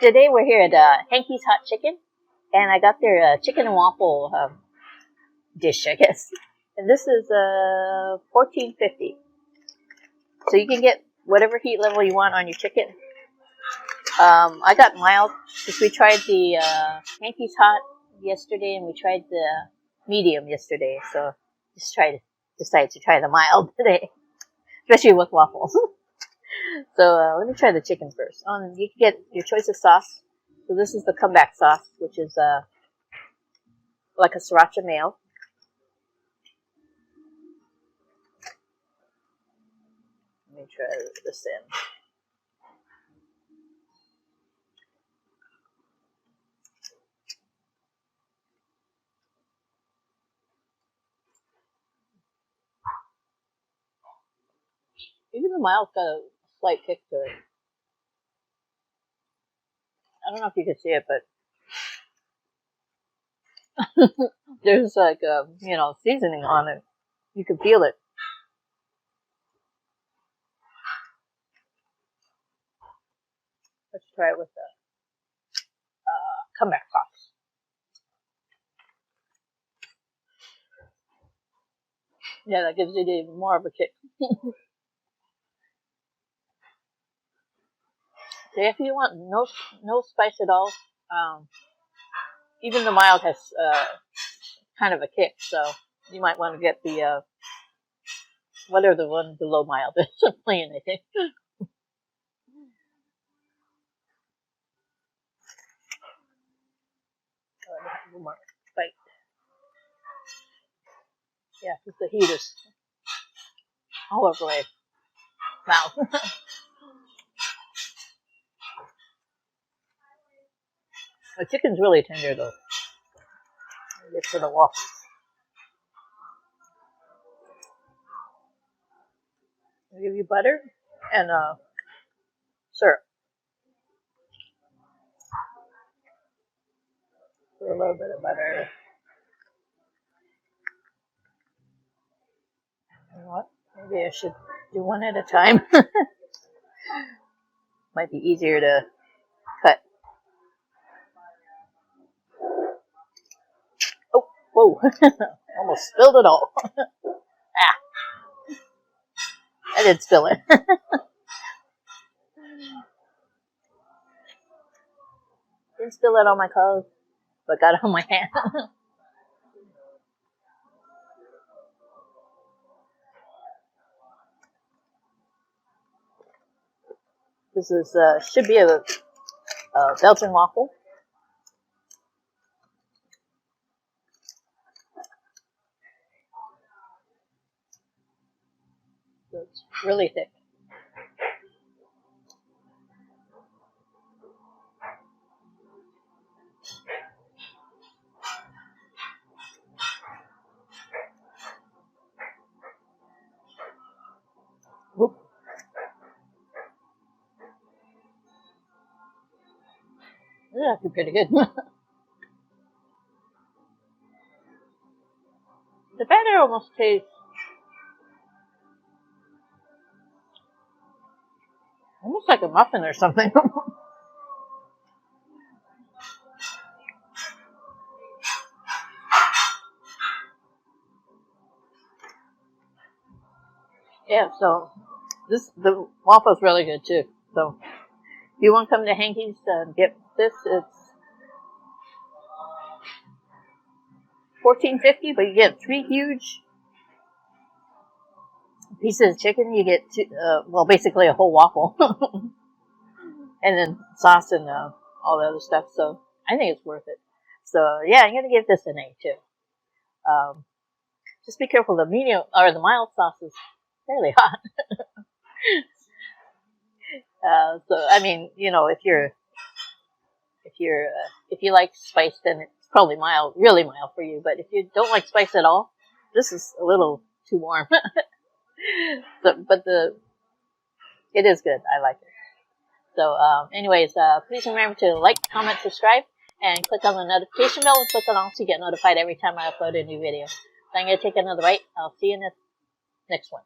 Today we're here at Hanky's Hot Chicken, and I got their chicken and waffle dish, I guess. And this is $14.50. So you can get whatever heat level you want on your chicken. I got mild because we tried the Hanky's Hot yesterday, and we tried the medium yesterday. So decided to try the mild today, especially with waffles. So let me try the chicken first. You can get your choice of sauce. So this is the comeback sauce, which is like a sriracha mayo. Let me try this in. Even the mild's got a slight kick to it. I don't know if you can see it, but there's like seasoning on it. You can feel it. Let's try it with the comeback sauce. Yeah, that gives it even more of a kick. So if you want no spice at all, even the mild has kind of a kick. So you might want to get the whatever the one below mild is plain, I think. A little more bite. Yeah, because the heat is all over my mouth. The chicken's really tender though. Get to the waffles. I'll give you butter and syrup. Put a little bit of butter. You know what? Maybe I should do one at a time. Might be easier to cut. Oh, whoa. Almost spilled it all. I did spill it. Didn't spill it on my clothes, but got it on my hand. This is should be a Belgian waffle. So it's really thick. Whoop. This is actually pretty good. The batter almost tastes almost like a muffin or something. Yeah, so the waffle's really good too. So if you want to come to Hanky's and get this, it's $14.50, but you get 3 huge pieces of chicken. You get basically a whole waffle, and then sauce and all the other stuff. So I think it's worth it. So yeah, I'm gonna give this an A too. Just be careful. The medium or the mild sauce is fairly hot. So I mean, if you like spice, then it's probably mild, really mild for you. But if you don't like spice at all, this is a little too warm. But it is good. I like it. So, anyways, please remember to like, comment, subscribe, and click on the notification bell and click on all so you get notified every time I upload a new video. So I'm gonna take another bite. I'll see you in the next one.